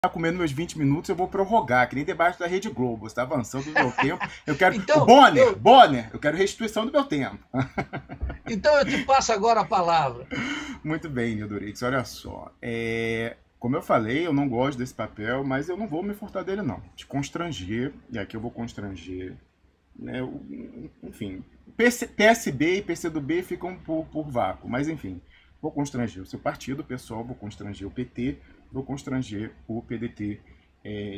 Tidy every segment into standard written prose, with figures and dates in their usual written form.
comendo meus 20 minutos, eu vou prorrogar, que nem debaixo da Rede Globo. Você está avançando do meu tempo. Eu quero. Então, Bonner, eu quero restituição do meu tempo. então eu te passo agora a palavra. Muito bem, Nildorix, olha só. Como eu falei, eu não gosto desse papel, mas eu não vou me furtar dele, não. Te constranger, e aqui eu vou constranger, né? Enfim, PSB e PCdoB ficam por vácuo, mas enfim, vou constranger o seu partido, pessoal, vou constranger o PT, vou constranger o PDT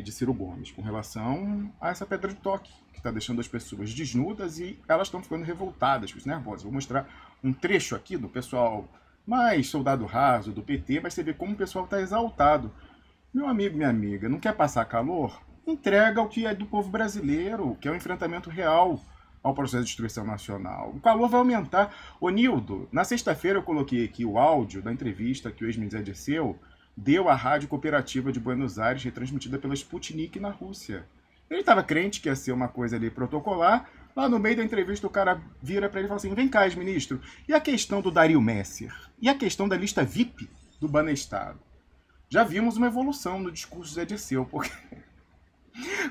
de Ciro Gomes, com relação a essa pedra de toque, que está deixando as pessoas desnudas e elas estão ficando revoltadas, nervosas. Vou mostrar um trecho aqui do pessoal mais soldado raso do PT, mas você vê como o pessoal está exaltado. Meu amigo, minha amiga, não quer passar calor? Entrega o que é do povo brasileiro, que é o enfrentamento real ao processo de destruição nacional. O calor vai aumentar. Ô Nildo, na sexta-feira eu coloquei aqui o áudio da entrevista que o ex-ministro Dirceu deu à Rádio Cooperativa de Buenos Aires, retransmitida pela Sputnik na Rússia. Ele estava crente que ia ser uma coisa ali protocolar. Lá no meio da entrevista o cara vira para ele e fala assim: vem cá, ex-ministro, e a questão do Dario Messer? E a questão da lista VIP do Banestado? Já vimos uma evolução no discurso do Zé Dirceu, porque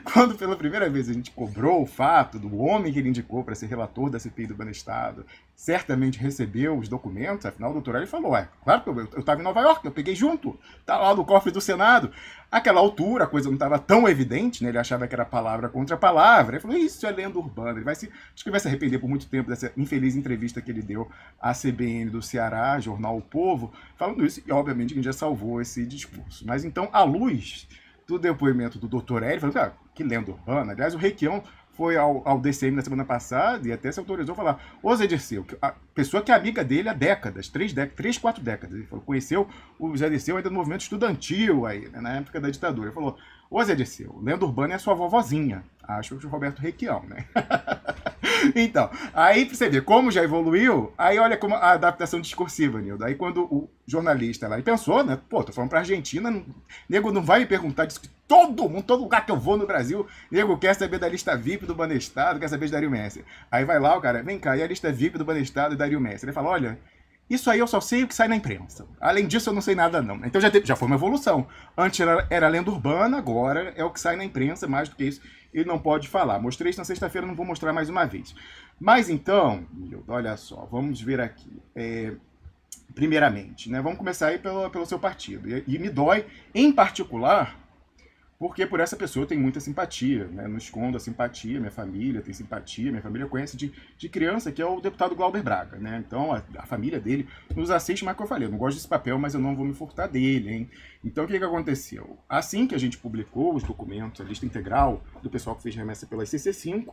quando pela primeira vez a gente cobrou o fato do homem que ele indicou para ser relator da CPI do Banestado certamente recebeu os documentos, afinal o doutor ele falou, claro que eu estava em Nova York, eu peguei junto, tá lá no cofre do Senado. Àquela altura a coisa não estava tão evidente, né? Ele achava que era palavra contra palavra, ele falou, isso é lenda urbana, acho que vai se arrepender por muito tempo dessa infeliz entrevista que ele deu à CBN do Ceará, jornal O Povo, falando isso, e obviamente a gente já salvou esse discurso. Mas então, à luz do depoimento do Dr. Hélio, falando, que lenda urbana. Aliás, o Requião foi ao DCM na semana passada e até se autorizou a falar, ô Zé Dirceu, a pessoa que é amiga dele há décadas, 4 décadas, ele falou, conheceu o Zé Dirceu ainda no movimento estudantil aí, né, na época da ditadura. Ele falou, ô Zé Dirceu, lenda urbana é a sua vovozinha. Acho que o Roberto Requião, né? Então, aí pra você ver como já evoluiu, aí olha como a adaptação discursiva, Nildo. Aí quando o jornalista lá, ele pensou, né? Pô, tô falando pra Argentina, nego não vai me perguntar disso, que todo mundo, todo lugar que eu vou no Brasil, nego quer saber da lista VIP do Banestado, quer saber de Dario Messer. Aí vai lá o cara, vem cá, e a lista VIP do Banestado e Dario Messer? Ele fala, olha, isso aí eu só sei o que sai na imprensa. Além disso, eu não sei nada, não. Então já foi uma evolução. Antes era lenda urbana, agora é o que sai na imprensa, mais do que isso ele não pode falar. Mostrei isso na sexta-feira, não vou mostrar mais uma vez. Mas então, olha só, vamos ver aqui. Primeiramente, né, vamos começar aí pelo seu partido. E me dói, em particular, porque por essa pessoa eu tenho muita simpatia, né? Não escondo a simpatia, minha família tem simpatia, minha família conhece de criança, que é o deputado Glauber Braga, né? Então a família dele nos assiste, mas que eu falei, eu não gosto desse papel, mas eu não vou me furtar dele, hein? Então o que aconteceu? Assim que a gente publicou os documentos, a lista integral do pessoal que fez remessa pela CC5,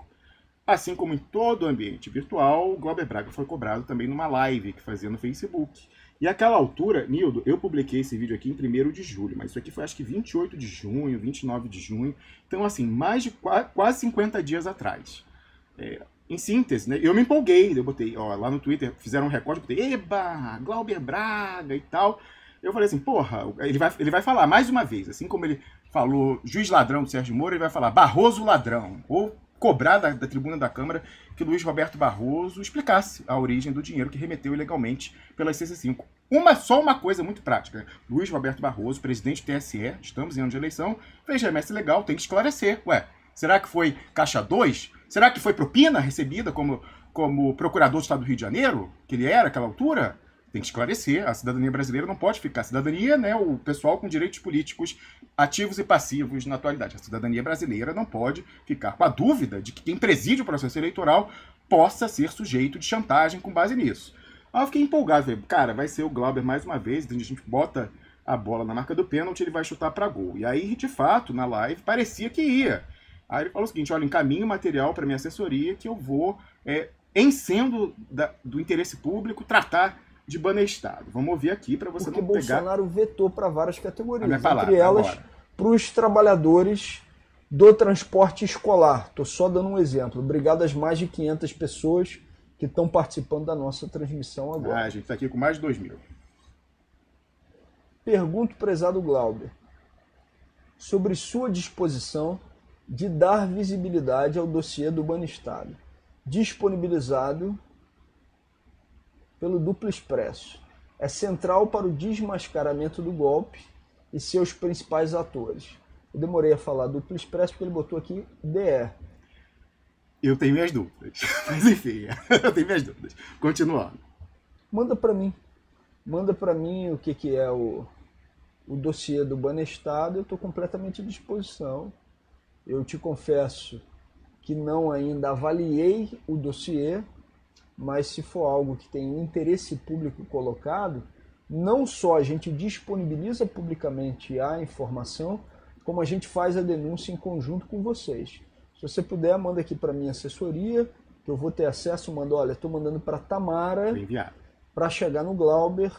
assim como em todo o ambiente virtual, o Glauber Braga foi cobrado também numa live que fazia no Facebook. E àquela altura, Nildo, eu publiquei esse vídeo aqui em 1º de julho, mas isso aqui foi acho que 28 de junho, 29 de junho. Então, assim, mais de quase 50 dias atrás. Em síntese, né? Eu me empolguei, eu botei, lá no Twitter, fizeram um recorde, eu botei, eba, Glauber Braga e tal. Eu falei assim, porra, ele vai falar mais uma vez, assim como ele falou juiz ladrão do Sérgio Moro, ele vai falar Barroso ladrão, ou cobrar da tribuna da Câmara que Luiz Roberto Barroso explicasse a origem do dinheiro que remeteu ilegalmente pela CC5. Só uma coisa muito prática. Luiz Roberto Barroso, presidente do TSE, estamos em ano de eleição, fez remessa ilegal, tem que esclarecer. Será que foi caixa 2? Será que foi propina recebida como procurador do Estado do Rio de Janeiro, que ele era àquela altura? Tem que esclarecer, a cidadania brasileira não pode ficar. A cidadania, né, o pessoal com direitos políticos ativos e passivos na atualidade. A cidadania brasileira não pode ficar com a dúvida de que quem preside o processo eleitoral possa ser sujeito de chantagem com base nisso. Aí eu fiquei empolgado, falei, cara, vai ser o Glauber mais uma vez, a gente bota a bola na marca do pênalti, ele vai chutar para gol. E aí, de fato, na live, parecia que ia. Aí ele falou o seguinte, olha, encaminhe o material para minha assessoria que eu vou, em sendo do interesse público, tratar de Banestado. Vamos ouvir aqui para você porque não pegar... Bolsonaro vetou para várias categorias, palavra, entre elas para os trabalhadores do transporte escolar. Estou só dando um exemplo. Obrigado às mais de 500 pessoas que estão participando da nossa transmissão agora. A gente está aqui com mais de 2.000. Pergunto, prezado Glauber, sobre sua disposição de dar visibilidade ao dossiê do Banestado, disponibilizado pelo Duplo Expresso. É central para o desmascaramento do golpe e seus principais atores. Eu demorei a falar Duplo Expresso porque ele botou aqui DE. Eu tenho minhas dúvidas. Mas enfim, eu tenho minhas dúvidas. Continuando. Manda para mim. Manda para mim o que é o dossiê do Banestado. Eu estou completamente à disposição. Eu te confesso que não ainda avaliei o dossiê, mas se for algo que tem um interesse público colocado, não só a gente disponibiliza publicamente a informação, como a gente faz a denúncia em conjunto com vocês. Se você puder, manda aqui para minha assessoria, que eu vou ter acesso. Mando, olha, estou mandando para Tamara, para chegar no Glauber.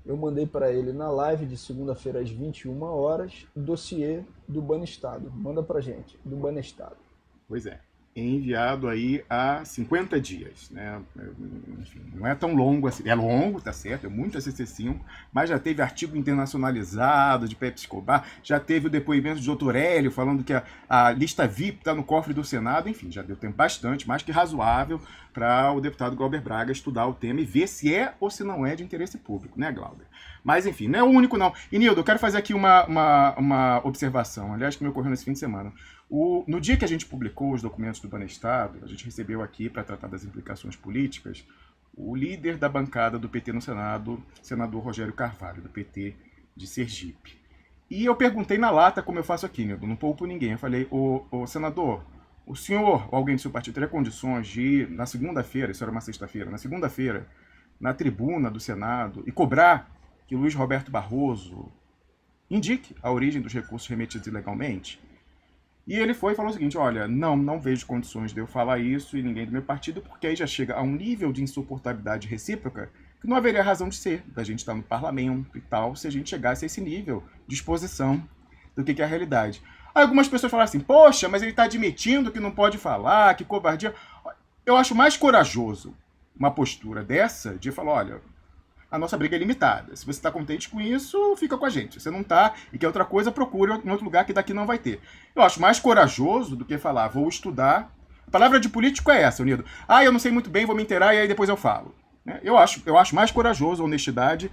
Eu mandei para ele na live de segunda-feira às 21 horas, dossiê do Banestado. Manda para gente, do Banestado. Pois é. Enviado aí há 50 dias, né? Enfim, não é tão longo assim. É longo, tá certo, é muito CC5, mas já teve artigo internacionalizado de Pepe Escobar, já teve o depoimento de Dr. Hélio falando que a lista VIP está no cofre do Senado, enfim, já deu tempo bastante, mais que razoável, para o deputado Glauber Braga estudar o tema e ver se é ou se não é de interesse público, né, Glauber? Mas, enfim, não é o único, não. E, Nildo, eu quero fazer aqui uma observação, aliás, que me ocorreu nesse fim de semana. No dia que a gente publicou os documentos do Banestado, a gente recebeu aqui, para tratar das implicações políticas, o líder da bancada do PT no Senado, senador Rogério Carvalho, do PT de Sergipe. E eu perguntei na lata, como eu faço aqui, Nildo, não poupo ninguém. Eu falei, ô senador, o senhor ou alguém do seu partido teria condições de ir na segunda-feira, isso era uma sexta-feira, na segunda-feira, na tribuna do Senado, e cobrar que Luiz Roberto Barroso indique a origem dos recursos remetidos ilegalmente? E ele foi e falou o seguinte, olha, não vejo condições de eu falar isso e ninguém do meu partido, porque aí já chega a um nível de insuportabilidade recíproca que não haveria razão de ser, da gente estar no parlamento e tal, se a gente chegasse a esse nível de exposição do que é a realidade. Aí algumas pessoas falaram assim, poxa, mas ele está admitindo que não pode falar, que covardia. Eu acho mais corajoso uma postura dessa de falar, olha, a nossa briga é limitada. Se você está contente com isso, fica com a gente. Se você não está e quer outra coisa, procure em outro lugar que daqui não vai ter. Eu acho mais corajoso do que falar, vou estudar. A palavra de político é essa, Unido. Eu não sei muito bem, vou me inteirar e aí depois eu falo. Eu acho mais corajoso a honestidade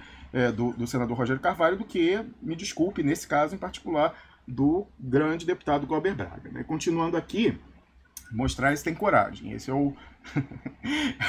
do senador Rogério Carvalho do que, me desculpe, nesse caso em particular, do grande deputado Glauber Braga. Continuando aqui, mostrar esse tem coragem. Esse é o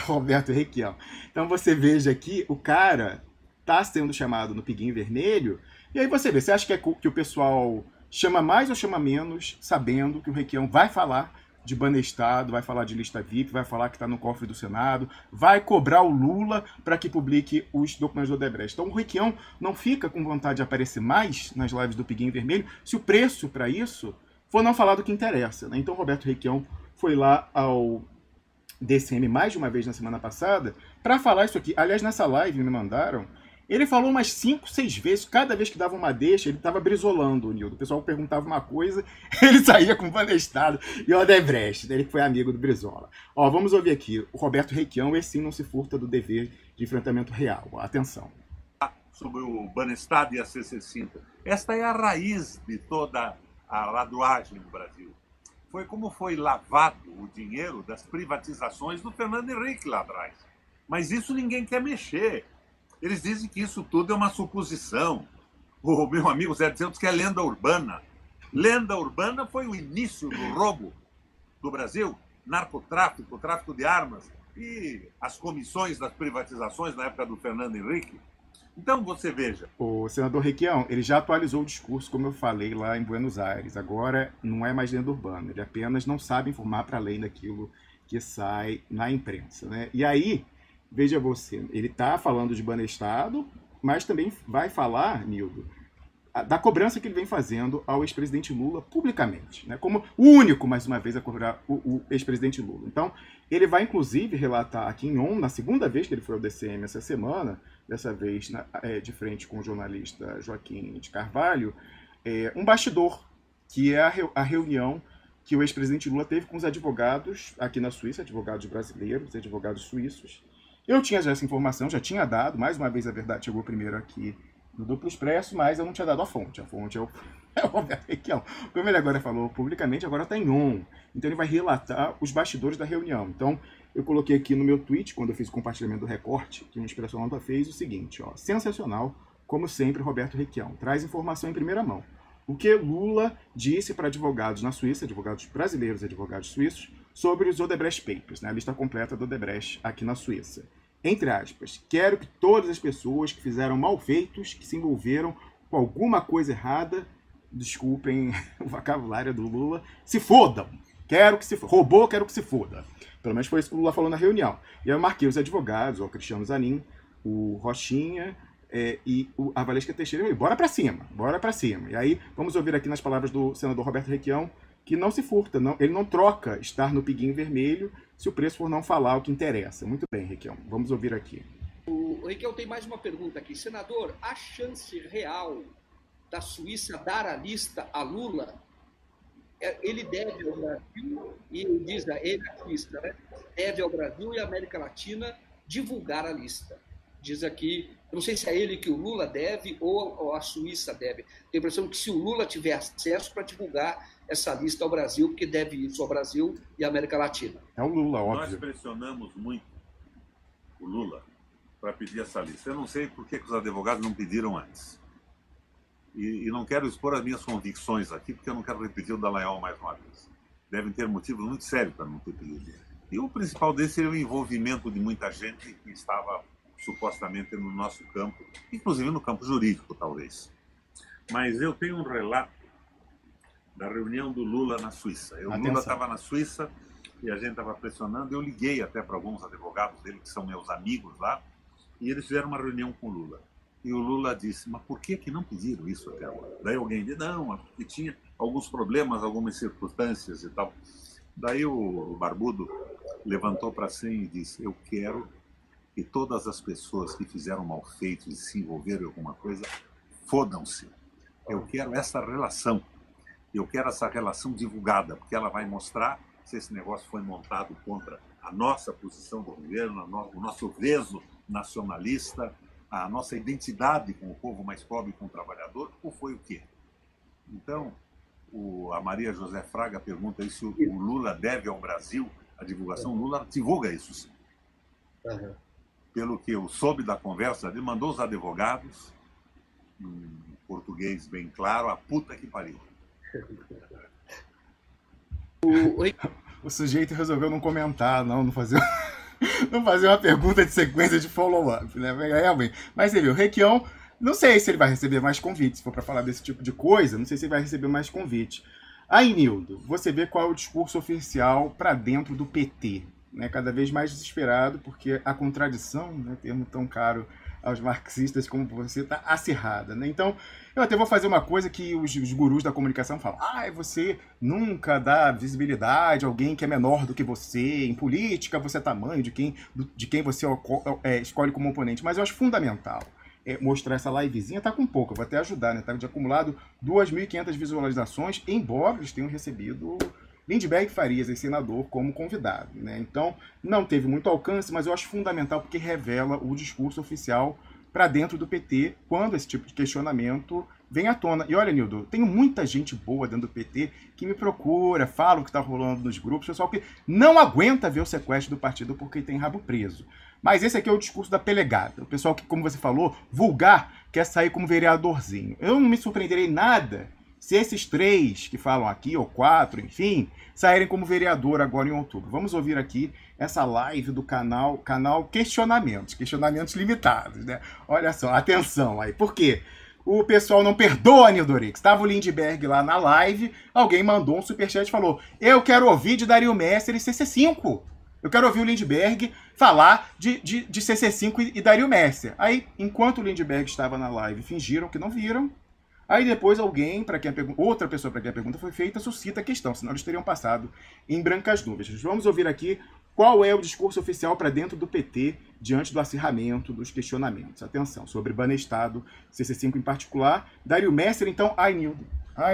Roberto Requião. Então você veja aqui, o cara tá sendo chamado no Piguinho Vermelho, e aí você vê, você acha que o pessoal chama mais ou chama menos, sabendo que o Requião vai falar de Banestado, vai falar de lista VIP, vai falar que está no cofre do Senado, vai cobrar o Lula para que publique os documentos do Odebrecht. Então o Requião não fica com vontade de aparecer mais nas lives do Piguinho Vermelho se o preço para isso for não falar do que interessa. Então Roberto Requião foi lá ao DCM mais de uma vez na semana passada para falar isso aqui. Aliás, nessa live me mandaram, ele falou umas 5, 6 vezes, cada vez que dava uma deixa, ele estava brisolando o Nildo. O pessoal perguntava uma coisa, ele saía com o Banestado e o Odebrecht, ele que foi amigo do Brizola. Vamos ouvir aqui, o Roberto Requião, esse sim não se furta do dever de enfrentamento real. Atenção. Sobre o Banestado e a CC5. Esta é a raiz de toda a ladruagem no Brasil. Foi como foi lavado o dinheiro das privatizações do Fernando Henrique lá atrás. Mas isso ninguém quer mexer. Eles dizem que isso tudo é uma suposição. O meu amigo Zé de Santos que é lenda urbana. Lenda urbana foi o início do roubo do Brasil, narcotráfico, tráfico de armas e as comissões das privatizações na época do Fernando Henrique. Então, você veja. O senador Requião, ele já atualizou o discurso, como eu falei lá em Buenos Aires. Agora, não é mais lenda urbana. Ele apenas não sabe informar para além daquilo que sai na imprensa, né? E aí, veja você, ele está falando de Banestado, mas também vai falar, Nildo, da cobrança que ele vem fazendo ao ex-presidente Lula publicamente, né? Como o único, mais uma vez, a cobrar o ex-presidente Lula. Então, ele vai, inclusive, relatar aqui em ON, na segunda vez que ele foi ao DCM essa semana, dessa vez de frente com o jornalista Joaquim de Carvalho, um bastidor, que é a reunião que o ex-presidente Lula teve com os advogados aqui na Suíça, advogados brasileiros, advogados suíços. Eu tinha já essa informação, já tinha dado, mais uma vez a verdade chegou primeiro aqui no Duplo Expresso, mas eu não tinha dado a fonte. A fonte é o Roberto Requião. Como ele agora falou publicamente, agora está em ON. Então ele vai relatar os bastidores da reunião. Então eu coloquei aqui no meu tweet, quando eu fiz o compartilhamento do recorte, que o Inspiração Nota fez, o seguinte, sensacional, como sempre, Roberto Requião. Traz informação em primeira mão. O que Lula disse para advogados na Suíça, advogados brasileiros e advogados suíços, sobre os Odebrecht Papers, né? A lista completa do Odebrecht aqui na Suíça. Entre aspas, quero que todas as pessoas que fizeram malfeitos, que se envolveram com alguma coisa errada, desculpem o vocabulário do Lula, se fodam. Quero que se foda. Roubou, quero que se foda. Pelo menos foi isso que o Lula falou na reunião. E aí eu marquei os advogados, o Cristiano Zanin, o Rochinha a Valesca Teixeira. E bora pra cima, bora pra cima. E aí vamos ouvir aqui nas palavras do senador Roberto Requião, que não se furta, ele não troca estar no piguinho vermelho se o preço for não falar o que interessa. Muito bem, Requião, vamos ouvir aqui. O Requião tem mais uma pergunta aqui. Senador, a chance real da Suíça dar a lista a Lula, ele deve ao Brasil, e diz ele, a Suíça, né? Deve ao Brasil e à América Latina divulgar a lista. Diz aqui, não sei se é ele que o Lula deve ou a Suíça deve. Tenho a impressão que se o Lula tiver acesso para divulgar essa lista ao Brasil, porque deve isso ao Brasil e à América Latina. É o Lula, óbvio. Nós pressionamos muito o Lula para pedir essa lista. Eu não sei por que os advogados não pediram antes. E não quero expor as minhas convicções aqui, porque eu não quero repetir o Dallagnol mais uma vez. Devem ter motivos muito sérios para não ter pedido. E o principal desse é o envolvimento de muita gente que estava supostamente no nosso campo, inclusive no campo jurídico, talvez. Mas eu tenho um relato da reunião do Lula na Suíça. O Lula estava na Suíça e a gente estava pressionando. Eu liguei até para alguns advogados dele, que são meus amigos lá, e eles fizeram uma reunião com o Lula. E o Lula disse, mas por que não pediram isso até agora? Daí alguém disse, não, porque tinha alguns problemas, algumas circunstâncias e tal. Daí o Barbudo levantou para si e disse, eu quero que todas as pessoas que fizeram mal feito e se envolveram em alguma coisa, fodam-se. Eu quero essa relação. Eu quero essa relação divulgada, porque ela vai mostrar se esse negócio foi montado contra a nossa posição do governo, o nosso veso nacionalista, a nossa identidade com o povo mais pobre e com o trabalhador, ou foi o quê? Então, a Maria José Fraga pergunta aí se o Lula deve ao Brasil a divulgação. O Lula divulga isso, sim. Uhum. Pelo que eu soube da conversa, ele mandou os advogados, em português bem claro, a puta que pariu. O sujeito resolveu não comentar, não fazer... não fazer uma pergunta de sequência de follow-up, né? Mas você viu, o Requião, não sei se ele vai receber mais convite, se for para falar desse tipo de coisa, não sei se ele vai receber mais convite. Aí, Nildo, você vê qual é o discurso oficial para dentro do PT, né? Cada vez mais desesperado, porque a contradição, né, termo tão caro aos marxistas como você, está acirrada, né? Então, eu até vou fazer uma coisa que os gurus da comunicação falam. Você nunca dá visibilidade a alguém que é menor do que você. Em política, você é tamanho de quem você escolhe como oponente. Mas eu acho fundamental mostrar essa livezinha. Tá com pouco, eu vou até ajudar, né? Tá de acumulado 2.500 visualizações, embora eles tenham recebido Lindbergh Farias, ex-senador, como convidado, né? Então, não teve muito alcance, mas eu acho fundamental porque revela o discurso oficial para dentro do PT quando esse tipo de questionamento vem à tona. E olha, Nildo, tenho muita gente boa dentro do PT que me procura, fala o que está rolando nos grupos, pessoal que não aguenta ver o sequestro do partido porque tem rabo preso. Mas esse aqui é o discurso da pelegada. O pessoal que, como você falou, vulgar, quer sair como vereadorzinho. Eu não me surpreenderei nada se esses 3 que falam aqui, ou 4, enfim, saírem como vereador agora em outubro. Vamos ouvir aqui essa live do canal questionamentos limitados, né? Olha só, atenção aí. Por quê? O pessoal não perdoa, Nildorix. Estava o Lindbergh lá na live, alguém mandou um superchat e falou, eu quero ouvir de Dario Messer e CC5. Eu quero ouvir o Lindbergh falar de CC5 e Dario Messer. Aí, enquanto o Lindbergh estava na live, fingiram que não viram. Aí depois outra pessoa para quem a pergunta foi feita suscita a questão, senão eles teriam passado em brancas nuvens. Vamos ouvir aqui qual é o discurso oficial para dentro do PT diante do acirramento dos questionamentos. Atenção, sobre Banestado, CC5 em particular. Dario Messer, então,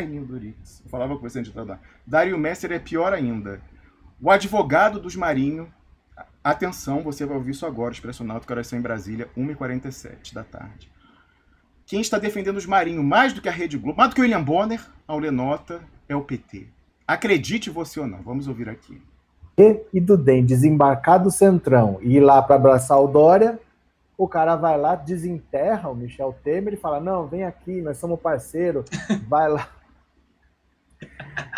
Nildo Rix. Eu falava com você antes de tratar. Dario Messer é pior ainda. O advogado dos Marinho, atenção, você vai ouvir isso agora, Expresso Náutico, Coração em Brasília, 1h47 da tarde. Quem está defendendo os Marinho mais do que a Rede Globo, mais do que o William Bonner, ao Lenota, é o PT. Acredite você ou não. Vamos ouvir aqui. E do DEM desembarcar do Centrão e ir lá para abraçar o Dória, o cara vai lá, desenterra o Michel Temer e fala, não, vem aqui, nós somos parceiro, vai lá.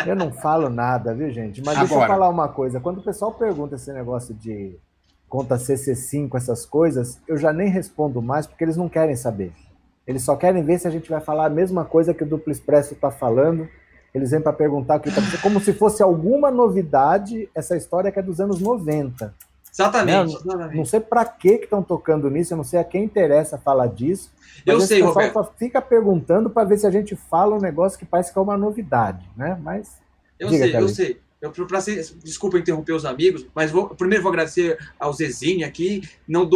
Eu não falo nada, viu, gente? Mas deixa eu falar uma coisa. Quando o pessoal pergunta esse negócio de conta CC5, essas coisas, eu já nem respondo mais, porque eles não querem saber. Eles só querem ver se a gente vai falar a mesma coisa que o Duplo Expresso está falando. Eles vêm para perguntar o que está acontecendo, como se fosse alguma novidade, essa história que é dos anos 90. Exatamente. Né? Exatamente. Não sei para que estão tocando nisso, eu não sei a quem interessa falar disso. Mas eu sei, o pessoal Roberto. só fica perguntando para ver se a gente fala um negócio que parece que é uma novidade, né? Mas eu sei. Desculpa interromper os amigos, mas primeiro vou agradecer ao Zezinho aqui. Não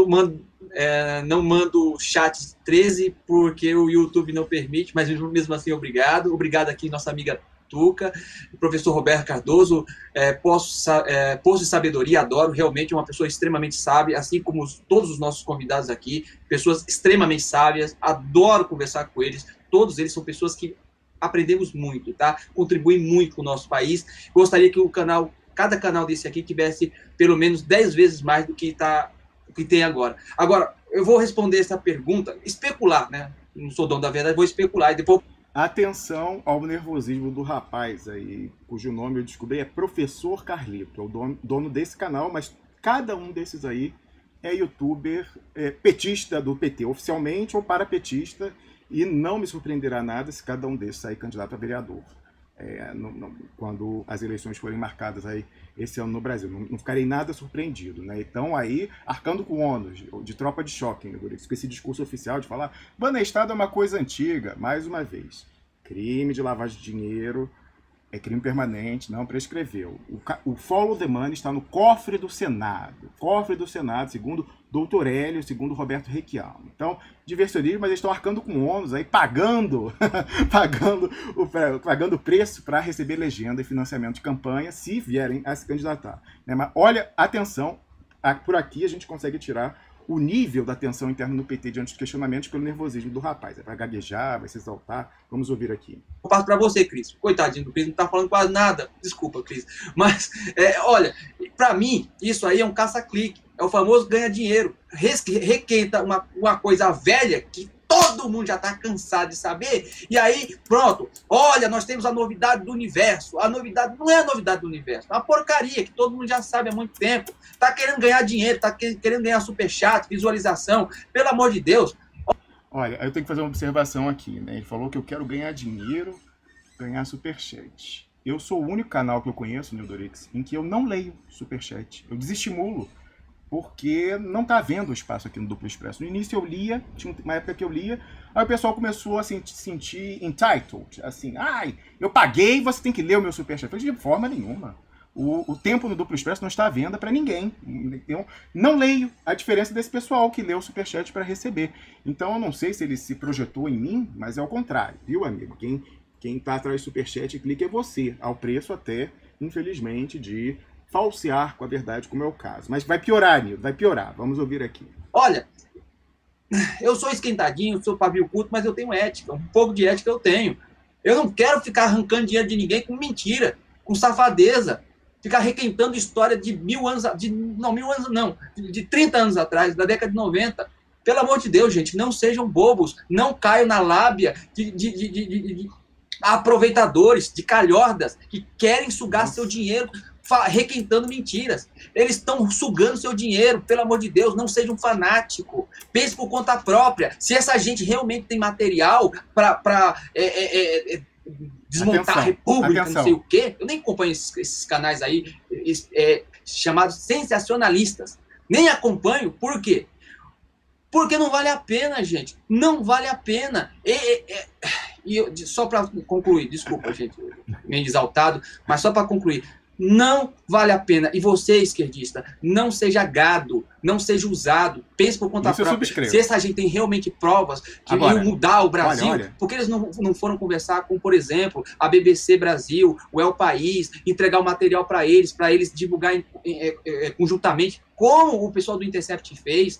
mando chat 13 porque o YouTube não permite, mas mesmo assim, obrigado. Obrigado aqui, nossa amiga Tuca, o professor Roberto Cardoso, poço de sabedoria, adoro, realmente é uma pessoa extremamente sábia, assim como todos os nossos convidados aqui, pessoas extremamente sábias, adoro conversar com eles, todos eles são pessoas que aprendemos muito, tá? Contribuem muito com o nosso país. Gostaria que cada canal desse aqui tivesse pelo menos 10 vezes mais do que tem agora. Agora, eu vou responder essa pergunta, especular, né? Não sou dono da verdade, vou especular e depois... Atenção ao nervosismo do rapaz aí, cujo nome eu descobri é Professor Carlito, é o dono desse canal, mas cada um desses aí é youtuber petista do PT, oficialmente ou parapetista, e não me surpreenderá nada se cada um desses sair candidato a vereador. Quando as eleições forem marcadas aí esse ano no Brasil. Não ficarei nada surpreendido, né? Então aí, arcando com ônus de tropa de choque, né, com esse discurso oficial de falar Banestado é uma coisa antiga, mais uma vez. Crime de lavagem de dinheiro é crime permanente, não prescreveu. O follow the money está no cofre do Senado. Cofre do Senado, segundo Doutor Hélio, segundo Roberto Requião. Então, diversionismo, mas eles estão arcando com ônus, aí, pagando o preço para receber legenda e financiamento de campanha, se vierem a se candidatar. Né? Mas olha, atenção, por aqui a gente consegue tirar o nível da tensão interna no PT diante dos questionamentos pelo nervosismo do rapaz. Vai gaguejar, vai se exaltar. Vamos ouvir aqui. Eu passo para você, Cris. Coitadinho do Cris, não está falando quase nada. Desculpa, Cris. Mas, olha, para mim, isso aí é um caça-clique. É o famoso ganha dinheiro. Requenta uma coisa velha que todo mundo já está cansado de saber. E aí, pronto. Olha, nós temos a novidade do universo. A novidade não é a novidade do universo. É uma porcaria que todo mundo já sabe há muito tempo. Está querendo ganhar dinheiro, está querendo ganhar superchat, visualização. Pelo amor de Deus. Olha, eu tenho que fazer uma observação aqui, né? Ele falou que eu quero ganhar dinheiro, ganhar superchat. Eu sou o único canal que eu conheço, Neodorix, em que eu não leio superchat. Eu desestimulo, porque não está havendo espaço aqui no Duplo Expresso. No início eu lia, tinha uma época que eu lia, aí o pessoal começou a se sentir entitled, assim, eu paguei, você tem que ler o meu superchat. Eu falei, de forma nenhuma. O tempo no Duplo Expresso não está à venda para ninguém. Eu não leio a diferença desse pessoal que lê o superchat para receber. Então eu não sei se ele se projetou em mim, mas é o contrário, viu, amigo? Quem está atrás do superchat e clica é você, ao preço até, infelizmente, de falsear com a verdade, como é o caso. Mas vai piorar, Nildo, vai piorar. Vamos ouvir aqui. Olha, eu sou esquentadinho, sou pavio curto, mas eu tenho ética. Um pouco de ética eu tenho. Eu não quero ficar arrancando dinheiro de ninguém com mentira, com safadeza. Ficar requentando história de 1000 anos... de 30 anos atrás, da década de 90. Pelo amor de Deus, gente, não sejam bobos. Não caiam na lábia de aproveitadores, de calhordas, que querem sugar seu dinheiro requentando mentiras. Eles estão sugando seu dinheiro, pelo amor de Deus, não seja um fanático. Pense por conta própria. Se essa gente realmente tem material para desmontar a República, não sei o quê, eu nem acompanho esses canais aí chamados sensacionalistas. Nem acompanho, por quê? Porque não vale a pena, gente. Não vale a pena. Só para concluir, desculpa, gente, meio exaltado, mas só para concluir, não vale a pena. E você, esquerdista, não seja gado, não seja usado, pense por conta própria. Se essa gente tem realmente provas que iam mudar o Brasil, olha. Por que eles não foram conversar com, por exemplo, a BBC Brasil, o El País, entregar o material para eles divulgar conjuntamente, como o pessoal do Intercept fez?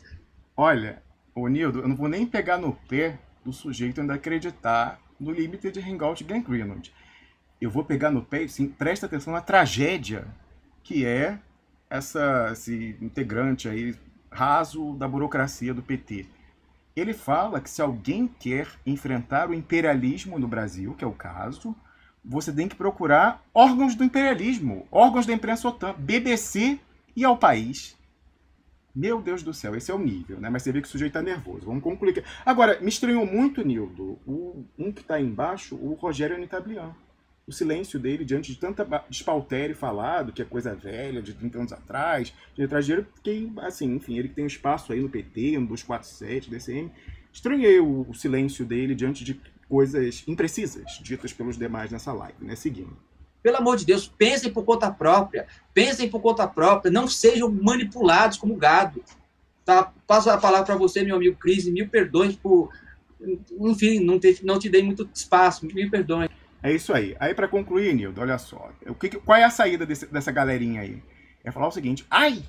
Olha, Nildo, eu não vou nem pegar no pé do sujeito ainda acreditar no Limited Hangout Gangrenoid. Eu vou pegar no pé, sim, presta atenção na tragédia que é esse integrante aí raso da burocracia do PT. Ele fala que se alguém quer enfrentar o imperialismo no Brasil, que é o caso, você tem que procurar órgãos do imperialismo, órgãos da imprensa OTAN, BBC e ao país. Meu Deus do céu, esse é o nível, né? Mas você vê que o sujeito tá nervoso. Vamos concluir. Agora, me estranhou muito, Nildo, um que está aí embaixo, o Rogério Anitablian. O silêncio dele diante de tanta despautério falado, que é coisa velha, de 30 anos atrás, de estrangeiro, porque, assim, enfim, ele que tem um espaço aí no PT, no 247, DCM. Estranhei o silêncio dele diante de coisas imprecisas ditas pelos demais nessa live, né? Seguindo. Pelo amor de Deus, pensem por conta própria. Pensem por conta própria. Não sejam manipulados como gado. Tá? Passo a palavra para você, meu amigo Cris, e mil perdões por... Enfim, não te dei muito espaço. Mil perdões. É isso aí. Aí, para concluir, Nildo, olha só. Qual é a saída dessa galerinha aí? É falar o seguinte. Ai,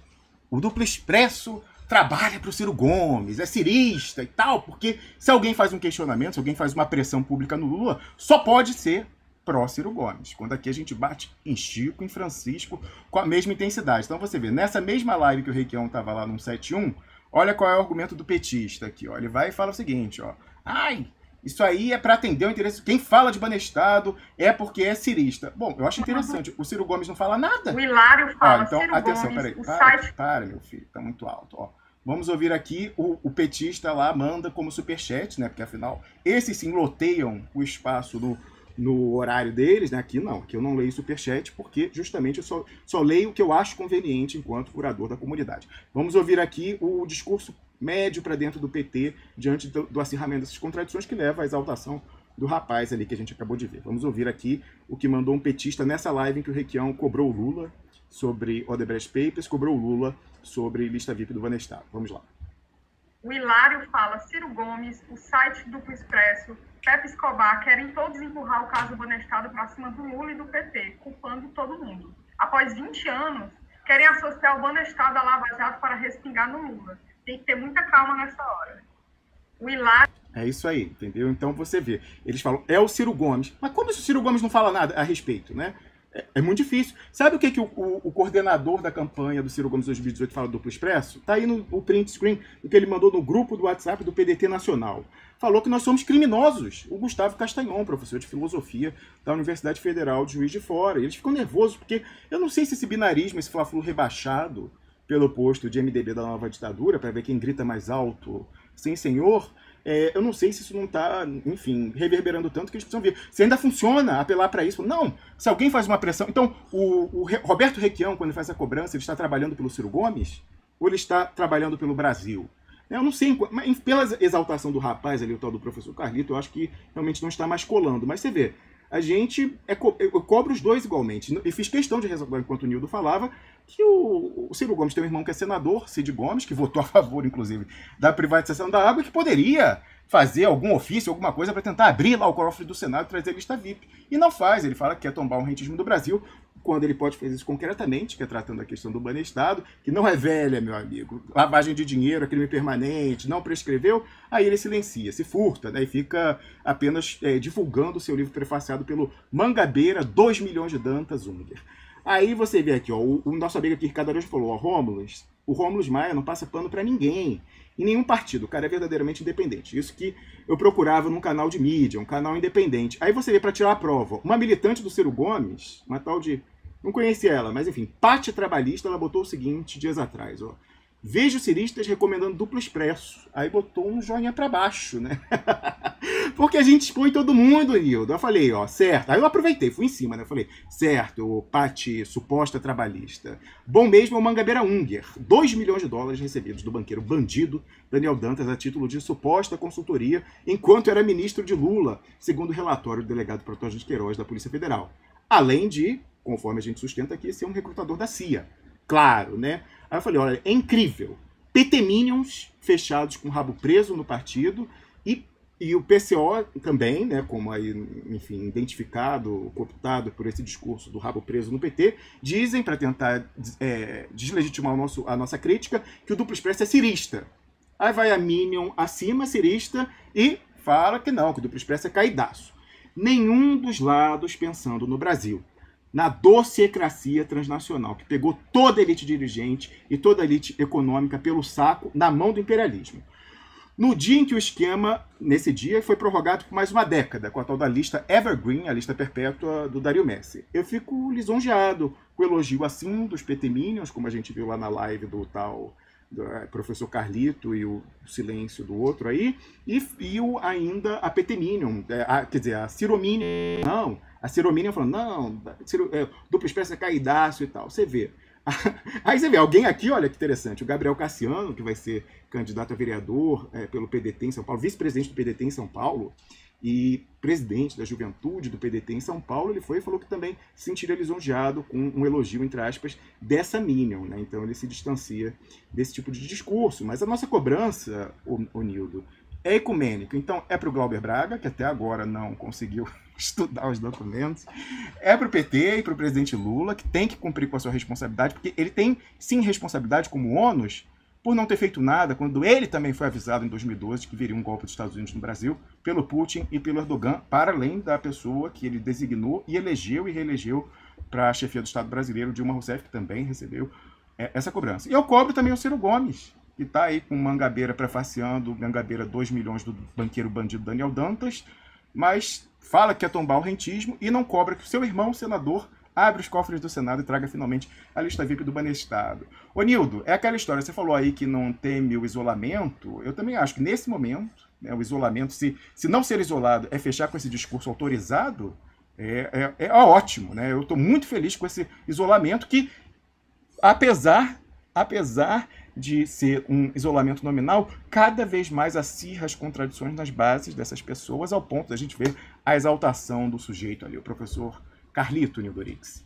o Duplo Expresso trabalha para o Ciro Gomes, é cirista e tal, porque se alguém faz um questionamento, se alguém faz uma pressão pública no Lula, só pode ser pró-Ciro Gomes. Quando aqui a gente bate em Chico, em Francisco, com a mesma intensidade. Então você vê, nessa mesma live que o Requião estava lá no 71, olha qual é o argumento do petista aqui. Ó. Ele vai e fala o seguinte, ó. Ai, isso aí é para atender o interesse. Quem fala de banestado é porque é cirista. Bom, eu acho interessante. O Ciro Gomes não fala nada. O Hilário fala, então, Ciro atenção, Gomes, peraí. o site... Para, meu filho, tá muito alto, ó. Vamos ouvir aqui, o petista lá manda como superchat, né? Porque afinal, esses sim loteiam o espaço no horário deles, né? Aqui não, aqui eu não leio superchat, porque justamente eu só leio o que eu acho conveniente enquanto curador da comunidade. Vamos ouvir aqui o discurso médio para dentro do PT, diante do acirramento dessas contradições que leva à exaltação do rapaz ali que a gente acabou de ver. Vamos ouvir aqui o que mandou um petista nessa live em que o Requião cobrou o Lula sobre Odebrecht Papers, cobrou o Lula sobre lista VIP do Banestado. Vamos lá. O Hilário fala, Ciro Gomes, o site Duplo Expresso, Pepe Escobar querem todos empurrar o caso do Banestado para cima do Lula e do PT, culpando todo mundo. Após 20 anos, querem associar o Banestado à Lava Jato para respingar no Lula. Tem que ter muita calma nessa hora. O Hilário... É isso aí, entendeu? Então você vê, eles falam, é o Ciro Gomes. Mas como se o Ciro Gomes não fala nada a respeito, né? É muito difícil. Sabe o que o coordenador da campanha do Ciro Gomes 2018 fala do Duplo Expresso? Tá aí no print screen, o que ele mandou no grupo do WhatsApp do PDT Nacional. Falou que nós somos criminosos. O Gustavo Castanhon, professor de filosofia da Universidade Federal de Juiz de Fora. E eles ficam nervosos, porque eu não sei se esse binarismo, esse fla-flu rebaixado pelo posto de MDB da nova ditadura, para ver quem grita mais alto, sim senhor, eu não sei se isso não está, enfim, reverberando tanto que eles precisam ver. Se ainda funciona apelar para isso. Não, se alguém faz uma pressão... Então, o Roberto Requião, quando ele faz a cobrança, ele está trabalhando pelo Ciro Gomes ou ele está trabalhando pelo Brasil? Eu não sei, mas pela exaltação do rapaz ali, o tal do professor Carlito, eu acho que realmente não está mais colando. Mas você vê, a gente eu cobro os dois igualmente. E fiz questão de ressaltar, enquanto o Nildo falava, que o Ciro Gomes tem um irmão que é senador, Cid Gomes, que votou a favor, inclusive, da privatização da água, que poderia fazer algum ofício, alguma coisa para tentar abrir lá o cofre do Senado e trazer a lista VIP. E não faz, ele fala que quer tombar o rentismo do Brasil, quando ele pode fazer isso concretamente, que é tratando a questão do Banestado, que não é velha, meu amigo. Lavagem de dinheiro, crime permanente, não prescreveu, aí ele silencia, se furta, né, e fica apenas divulgando o seu livro prefaciado pelo Mangabeira, 2 milhões de Dantas Unger. Aí você vê aqui, ó, o nosso amigo aqui, Ricardo Araújo, falou, ó, o Rômulus Maia não passa pano para ninguém, em nenhum partido, o cara é verdadeiramente independente. Isso que eu procurava num canal de mídia, um canal independente. Aí você vê para tirar a prova, uma militante do Ciro Gomes, uma tal de... Não conhecia ela, mas enfim, Pátria Trabalhista, ela botou o seguinte dias atrás, ó. Vejo ciristas recomendando Duplo Expresso. Aí botou um joinha pra baixo, né? Porque a gente expõe todo mundo, Nildo. Eu falei, ó, certo. Aí eu aproveitei, fui em cima, né? Eu falei, certo, Pati, suposta trabalhista. Bom mesmo é o Mangabeira Unger. 2 milhões de dólares recebidos do banqueiro bandido Daniel Dantas a título de suposta consultoria enquanto era ministro de Lula, segundo o relatório do delegado Protógenes Queiroz da Polícia Federal. Além de, conforme a gente sustenta aqui, ser um recrutador da CIA. Claro, né? Aí eu falei, olha, é incrível. PT Minions fechados com o rabo preso no partido e o PCO também, né, como aí, enfim, identificado, cooptado por esse discurso do rabo preso no PT, dizem, para tentar deslegitimar a nossa crítica, que o Duplo Expresso é cirista. Aí vai a Minion acima, cirista, e fala que não, que o Duplo Expresso é caidaço. Nenhum dos lados pensando no Brasil. na dossiecracia transnacional, que pegou toda a elite dirigente e toda a elite econômica pelo saco na mão do imperialismo. No dia em que o esquema, nesse dia, foi prorrogado por mais uma década, com a tal da lista Evergreen, a lista perpétua do Dario Messi. Eu fico lisonjeado com o elogio assim dos PT Minions, como a gente viu lá na live do tal do professor Carlito e o silêncio do outro aí, e ainda a PT Minion, quer dizer, a Ciro Minion, não, a Ciro Minion falando, não, duplo expresso é caidaço e tal. Você vê. Aí você vê, alguém aqui, olha que interessante, o Gabriel Cassiano, que vai ser candidato a vereador pelo PDT em São Paulo, vice-presidente do PDT em São Paulo e presidente da juventude do PDT em São Paulo, ele foi e falou que também se sentiria lisonjeado com um elogio, entre aspas, dessa Minion, né? Então ele se distancia desse tipo de discurso. Mas a nossa cobrança, o Nildo, é ecumênica. Então é para o Glauber Braga, que até agora não conseguiu estudar os documentos, é para o PT e para o presidente Lula, que tem que cumprir com a sua responsabilidade, porque ele tem, sim, responsabilidade como ônus por não ter feito nada, quando ele também foi avisado em 2012 que viria um golpe dos Estados Unidos no Brasil, pelo Putin e pelo Erdogan, para além da pessoa que ele designou e elegeu e reelegeu para a chefia do Estado brasileiro, Dilma Rousseff, que também recebeu essa cobrança. E eu cobro também o Ciro Gomes, que está aí com Mangabeira prefaciando Mangabeira 2 milhões do banqueiro bandido Daniel Dantas, mas fala que quer tombar o rentismo e não cobra que o seu irmão, o senador, abre os cofres do Senado e traga finalmente a lista VIP do Banestado. Ô Nildo, é aquela história, você falou aí que não teme o isolamento, eu também acho que nesse momento, né, o isolamento, se não ser isolado é fechar com esse discurso autorizado, é ótimo, né? Eu estou muito feliz com esse isolamento que, apesar de ser um isolamento nominal, cada vez mais acirra as contradições nas bases dessas pessoas, ao ponto da gente ver a exaltação do sujeito ali, o professor Carlito Nildorix.